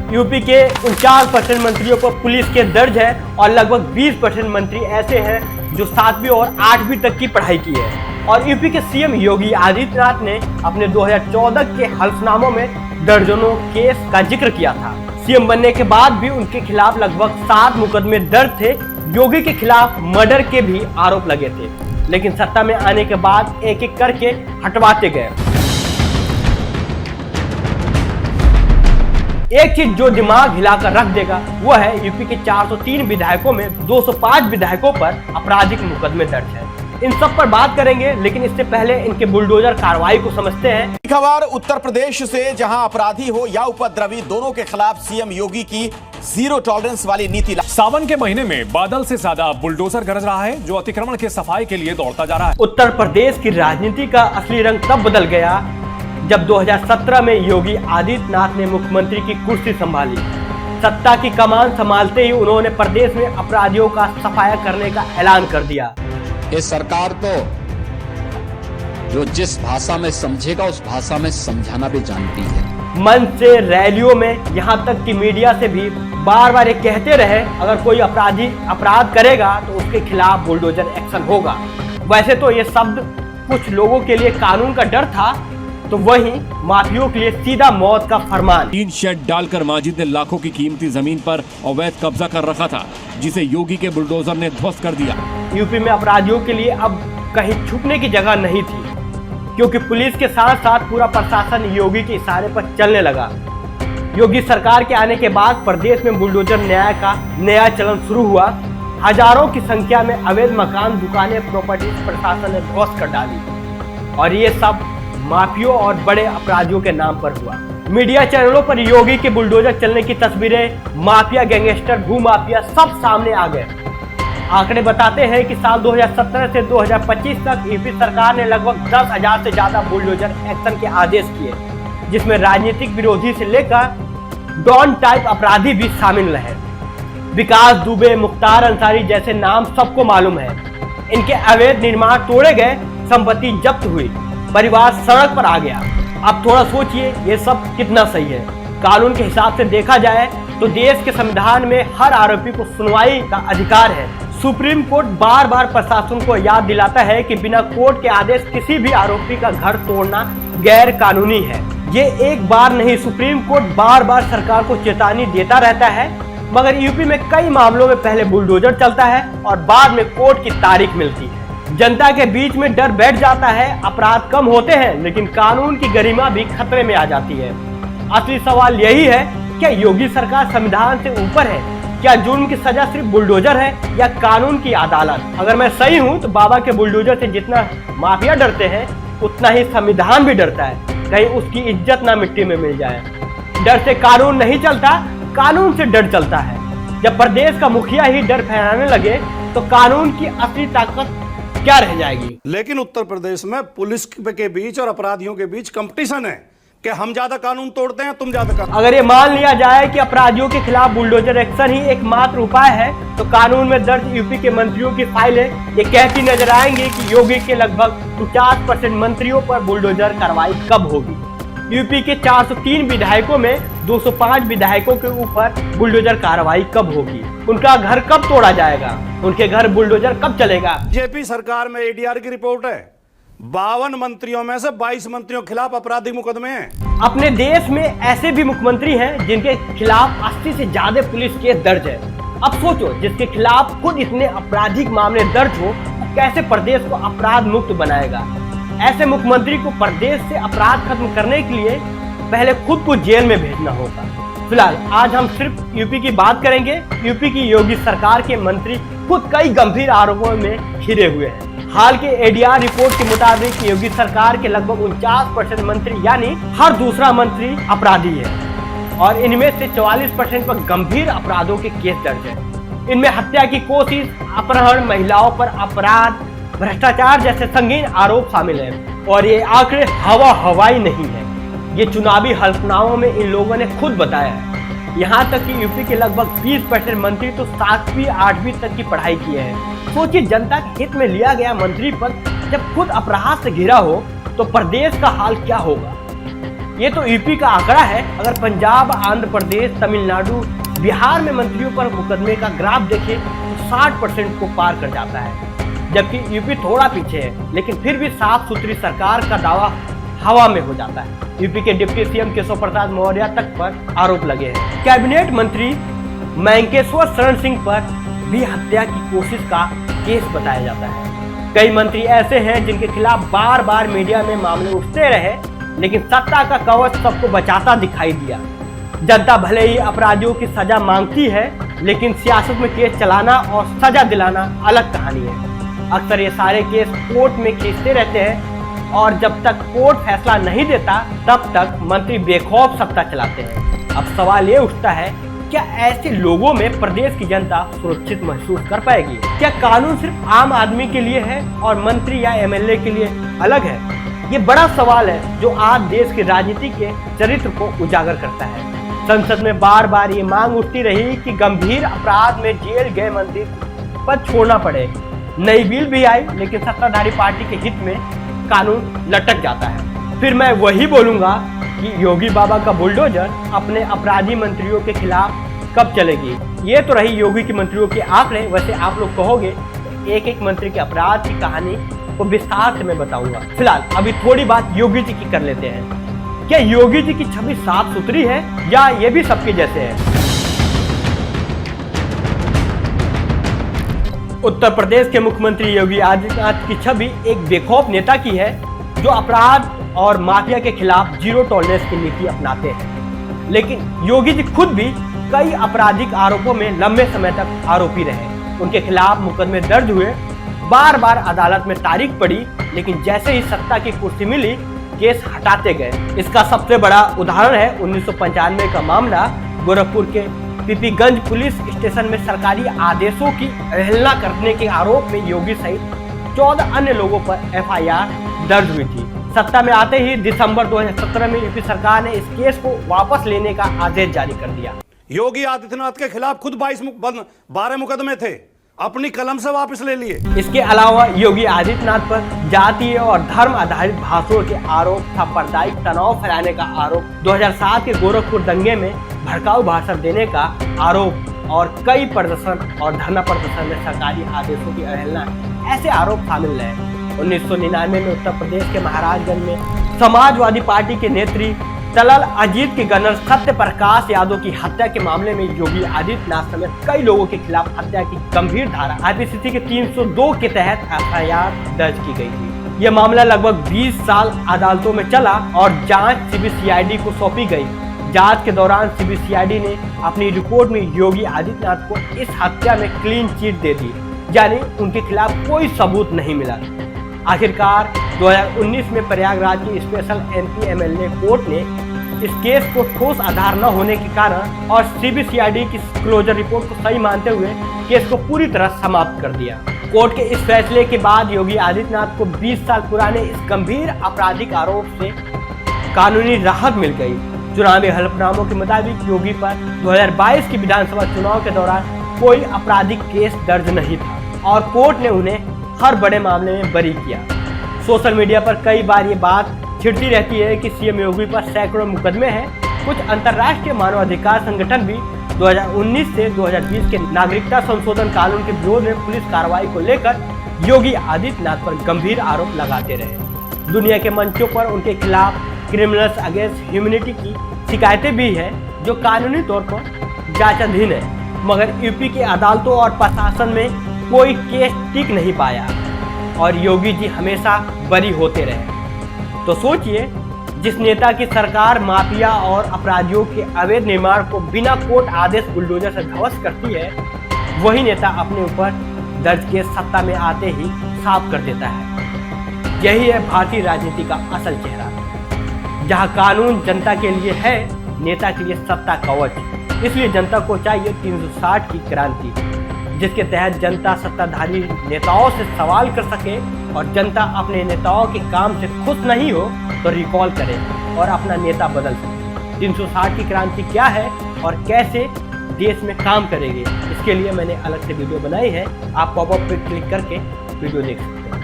UP के 49% मंत्रियों पर पुलिस केस दर्ज है और लगभग 20% मंत्री ऐसे हैं जो 7वीं और 8वीं तक की पढ़ाई की है। और यूपी के सीएम योगी आदित्यनाथ ने अपने 2014 के हल्फनामों में दर्जनों केस का जिक्र किया था। सीएम बनने के बाद भी उनके खिलाफ लगभग 7 मुकदमे दर्ज थे। योगी के खिलाफ मर्डर के भी आरोप लगे थे, लेकिन सत्ता में आने के बाद एक एक करके हटवाते गए। एक चीज जो दिमाग हिलाकर रख देगा वो है यूपी के 403 विधायकों में 205 विधायकों पर आपराधिक मुकदमे दर्ज है। इन सब पर बात करेंगे, लेकिन इससे पहले इनके बुलडोजर कार्रवाई को समझते हैं। खबर उत्तर प्रदेश से, जहां अपराधी हो या उपद्रवी दोनों के खिलाफ सीएम योगी की जीरो टॉलरेंस वाली नीति। सावन के महीने में बादल से ज्यादा बुलडोजर गरज रहा है जो अतिक्रमण के सफाई के लिए दौड़ता जा रहा है। उत्तर प्रदेश की राजनीति का असली रंग तब बदल गया जब 2017 में योगी आदित्यनाथ ने मुख्यमंत्री की कुर्सी संभाली। सत्ता की कमान संभालते ही उन्होंने प्रदेश में अपराधियों का सफाया करने का ऐलान कर दिया। ये सरकार तो जो जिस भाषा में समझेगा उस भाषा में समझाना भी जानती है। मंच से, रैलियों में, यहाँ तक कि मीडिया से भी बार बार ये कहते रहे अगर कोई अपराधी अपराध करेगा तो उसके खिलाफ बुलडोजर एक्शन होगा। वैसे तो ये शब्द कुछ लोगों के लिए कानून का डर था, तो वहीं माफियों के लिए सीधा मौत का फरमान। 3 शेड डालकर माजिद ने लाखों की कीमती जमीन पर अवैध कब्जा कर रखा था, जिसे योगी के बुलडोजर ने ध्वस्त कर दिया। यूपी में अपराधियों के लिए अब कहीं छुपने की जगह नहीं थी, क्योंकि पुलिस के साथ साथ पूरा प्रशासन योगी के इशारे पर चलने लगा। योगी सरकार के आने के बाद प्रदेश में बुलडोजर न्याय का नया चलन शुरू हुआ। हजारों की संख्या में अवैध मकान, दुकानें, प्रॉपर्टी प्रशासन ने ध्वस्त कर डाली, और ये सब माफियों और बड़े अपराधियों के नाम पर हुआ। मीडिया चैनलों पर योगी के बुलडोजर चलने की तस्वीरें, माफिया, गैंगस्टर, भूमाफिया सब सामने आ गए। आंकड़े बताते हैं कि साल 2017 से 2025 तक यूपी सरकार ने लगभग 10,000 से ज्यादा बुलडोजर एक्शन के आदेश किए, जिसमें राजनीतिक विरोधी से लेकर डॉन टाइप अपराधी भी शामिल रहे। विकास दुबे, मुख्तार अंसारी जैसे नाम सबको मालूम है। इनके अवैध निर्माण तोड़े गए, संपत्ति जब्त हुई, परिवार सड़क पर आ गया। अब थोड़ा सोचिए ये सब कितना सही है। कानून के हिसाब से देखा जाए तो देश के संविधान में हर आरोपी को सुनवाई का अधिकार है। सुप्रीम कोर्ट बार बार प्रशासन को याद दिलाता है कि बिना कोर्ट के आदेश किसी भी आरोपी का घर तोड़ना गैर कानूनी है। ये एक बार नहीं, सुप्रीम कोर्ट बार बार सरकार को चेतावनी देता रहता है, मगर यूपी में कई मामलों में पहले बुलडोजर चलता है और बाद में कोर्ट की तारीख मिलती है। जनता के बीच में डर बैठ जाता है, अपराध कम होते हैं, लेकिन कानून की गरिमा भी खतरे में आ जाती है। असली सवाल यही है, क्या योगी सरकार संविधान से ऊपर है? क्या जुर्म की सजा सिर्फ बुलडोजर है या कानून की अदालत? अगर मैं सही हूं तो बाबा के बुलडोजर से जितना माफिया डरते हैं उतना ही संविधान भी डरता है, कहीं उसकी इज्जत ना मिट्टी में मिल जाए। डर से कानून नहीं चलता, कानून से डर चलता है। जब प्रदेश का मुखिया ही डर फैलाने लगे तो कानून की असली ताकत क्या रह जाएगी। लेकिन उत्तर प्रदेश में पुलिस के बीच और अपराधियों के बीच कंपटीशन है कि हम ज्यादा कानून तोड़ते हैं, तुम ज्यादा कानून। अगर ये मान लिया जाए कि अपराधियों के खिलाफ बुलडोजर एक्शन ही एकमात्र उपाय है, तो कानून में दर्ज यूपी के मंत्रियों की फाइलें ये कहती नजर आएंगी कि योगी के लगभग 50% मंत्रियों पर बुलडोजर कार्रवाई कब होगी। यूपी के 403 विधायकों में 205 विधायकों के ऊपर बुलडोजर कार्रवाई कब होगी? उनका घर कब तोड़ा जाएगा? उनके घर बुलडोजर कब चलेगा? जेपी सरकार में एडीआर की रिपोर्ट है, 52 मंत्रियों में से 22 मंत्रियों के खिलाफ आपराधिक मुकदमे हैं। अपने देश में ऐसे भी मुख्यमंत्री हैं जिनके खिलाफ 80 से ज्यादा पुलिस केस दर्ज है। अब सोचो, जिसके खिलाफ खुद इतने आपराधिक मामले दर्ज हो, कैसे प्रदेश को अपराध मुक्त बनाएगा? ऐसे मुख्यमंत्री को प्रदेश से अपराध खत्म करने के लिए पहले खुद को जेल में भेजना होगा। फिलहाल आज हम सिर्फ यूपी की बात करेंगे। यूपी की योगी सरकार के मंत्री खुद कई गंभीर आरोपों में घिरे हुए हैं। हाल के एडीआर रिपोर्ट के मुताबिक योगी सरकार के लगभग 49% मंत्री यानी हर दूसरा मंत्री अपराधी है, और इनमें से 44% पर गंभीर अपराधों के केस दर्ज है। इनमें हत्या की कोशिश, अपहरण, महिलाओं पर अपराध, भ्रष्टाचार जैसे संगीन आरोप शामिल हैं। और ये आंकड़े हवाई नहीं है, ये चुनावी हल्फनामों में इन लोगों ने खुद बताया है। यहाँ तक कि यूपी के लगभग 20% मंत्री तो 7वीं 8वीं तक की पढ़ाई किए हैं। सोचिए, जनता के हित में लिया गया मंत्री पद जब खुद अपराध से घिरा हो तो प्रदेश का हाल क्या होगा। ये तो यूपी का आंकड़ा है। अगर पंजाब, आंध्र प्रदेश, तमिलनाडु, बिहार में मंत्रियों पर मुकदमे का ग्राफ देखें तो 60% को पार कर जाता है, जबकि यूपी थोड़ा पीछे है, लेकिन फिर भी साफ सुथरी सरकार का दावा हवा में हो जाता है। यूपी के डिप्टी सीएम केशव प्रसाद मौर्य तक पर आरोप लगे हैं। कैबिनेट मंत्री मैंकेश्वर शरण सिंह पर भी हत्या की कोशिश का केस बताया जाता है। कई मंत्री ऐसे हैं जिनके खिलाफ बार बार मीडिया में मामले उठते रहे, लेकिन सत्ता का कवच सबको बचाता दिखाई दिया। जनता भले ही अपराधियों की सजा मांगती है, लेकिन सियासत में केस चलाना और सजा दिलाना अलग कहानी है। अक्सर ये सारे केस कोर्ट में खींचते रहते हैं और जब तक कोर्ट फैसला नहीं देता तब तक मंत्री बेखौफ सत्ता चलाते हैं। अब सवाल ये उठता है, क्या ऐसे लोगों में प्रदेश की जनता सुरक्षित महसूस कर पाएगी? क्या कानून सिर्फ आम आदमी के लिए है और मंत्री या एमएलए के लिए अलग है? ये बड़ा सवाल है जो आज देश की राजनीति के चरित्र को उजागर करता है। संसद में बार बार ये मांग उठती रही कि गंभीर अपराध में जेल गए मंत्री पद छोड़ना पड़े। नई बिल भी आई, लेकिन सत्ताधारी पार्टी के हित में कानून लटक जाता है। फिर मैं वही बोलूंगा कि योगी बाबा का बुलडोजर अपने अपराधी मंत्रियों के खिलाफ कब चलेगी। ये तो रही योगी के मंत्रियों के आंकड़े। वैसे आप लोग कहोगे एक एक मंत्री के अपराध की कहानी को विस्तार से मैं बताऊंगा। फिलहाल अभी थोड़ी बात योगी जी की कर लेते हैं। क्या योगी जी की छवि साफ सुथरी है या ये भी सबके जैसे है? उत्तर प्रदेश के मुख्यमंत्री योगी आदित्यनाथ की छवि एक बेखौफ नेता की है जो अपराध और माफिया के खिलाफ जीरो टॉलरेंस की नीति अपनाते हैं। लेकिन योगी जी खुद भी कई आपराधिक आरोपों में लंबे समय तक आरोपी रहे। उनके खिलाफ मुकदमे दर्ज हुए, बार बार अदालत में तारीख पड़ी, लेकिन जैसे ही सत्ता की कुर्सी मिली केस हटाते गए। इसका सबसे बड़ा उदाहरण है 1995 का मामला। गोरखपुर के पीपीगंज पुलिस स्टेशन में सरकारी आदेशों की अवहेलना करने के आरोप में योगी सहित 14 अन्य लोगों पर एफआईआर दर्ज हुई थी। सत्ता में आते ही दिसंबर 2017 में यूपी सरकार ने इस केस को वापस लेने का आदेश जारी कर दिया। योगी आदित्यनाथ के खिलाफ खुद 12 मुकदमे थे, अपनी कलम से वापस ले लिए। इसके अलावा योगी आदित्यनाथ पर जातीय और धर्म आधारित भाषणों के आरोप, सांप्रदायिक तनाव फैलाने का आरोप, 2007 के गोरखपुर दंगे में भड़काऊ भाषण देने का आरोप और कई प्रदर्शन और धरना प्रदर्शन में सरकारी आदेशों की अवहेलना, ऐसे आरोप शामिल रहे। 1999 में उत्तर प्रदेश के महाराजगंज में समाजवादी पार्टी के नेत्री तलल अजीत के गनर सत्य प्रकाश यादव की हत्या के मामले में योगी आदित्यनाथ समेत कई लोगों के खिलाफ हत्या की गंभीर धारा आईपीसी के 302 के तहत एफआईआर दर्ज की गई थी। यह मामला लगभग 20 साल अदालतों में चला और जांच सीबीसीआईडी को सौंपी गई। जांच के दौरान सीबीसीआईडी ने अपनी रिपोर्ट में योगी आदित्यनाथ को इस हत्या में क्लीन चिट दे दी, यानी उनके खिलाफ कोई सबूत नहीं मिला। आखिरकार 2019 में प्रयागराज की स्पेशल एमपी एमएलए कोर्ट ने इस केस को ठोस आधार न होने के कारण और सीबीसीआईडी की क्लोजर रिपोर्ट को सही मानते हुए केस को पूरी तरह समाप्त कर दिया। कोर्ट के इस फैसले के बाद योगी आदित्यनाथ को 20 साल पुराने इस गंभीर आपराधिक आरोप से कानूनी राहत मिल गई। चुनावी हलफनामों के मुताबिक योगी पर 2022 की विधानसभा चुनाव के दौरान कोई आपराधिक केस दर्ज नहीं था और कोर्ट ने उन्हें हर बड़े मामले में बरी किया। सोशल मीडिया पर कई बार ये बात छिड़ती रहती है कि सीएम योगी पर सैकड़ों मुकदमे हैं। कुछ अंतर्राष्ट्रीय मानवाधिकार संगठन भी 2019 से 2020 के नागरिकता संशोधन कानून के विरोध में पुलिस कार्रवाई को लेकर योगी आदित्यनाथ पर गंभीर आरोप लगाते रहे। दुनिया के मंचों पर उनके खिलाफ क्रिमिनल्स अगेंस्ट ह्यूमैनिटी की शिकायतें भी हैं जो कानूनी तौर पर जांचाधीन है, मगर यूपी की अदालतों और प्रशासन में कोई केस टिक नहीं पाया और योगी जी हमेशा बरी होते रहे। तो सोचिए, जिस नेता की सरकार माफिया और अपराधियों के अवैध निर्माण को बिना कोर्ट आदेश बुलडोजर से ध्वस्त करती है, वही नेता अपने ऊपर दर्ज केस सत्ता में आते ही साफ कर देता है। यही है भारतीय राजनीति का असल चेहरा, जहां कानून जनता के लिए है, नेता के लिए सत्ता कवच। इसलिए जनता को चाहिए 360 की क्रांति, जिसके तहत जनता सत्ताधारी नेताओं से सवाल कर सके और जनता अपने नेताओं के काम से खुश नहीं हो तो रिकॉल करे और अपना नेता बदल सके। 360 की क्रांति क्या है और कैसे देश में काम करेगी, इसके लिए मैंने अलग से वीडियो बनाई है। आप पॉपअप पे क्लिक करके वीडियो देख सकते हैं।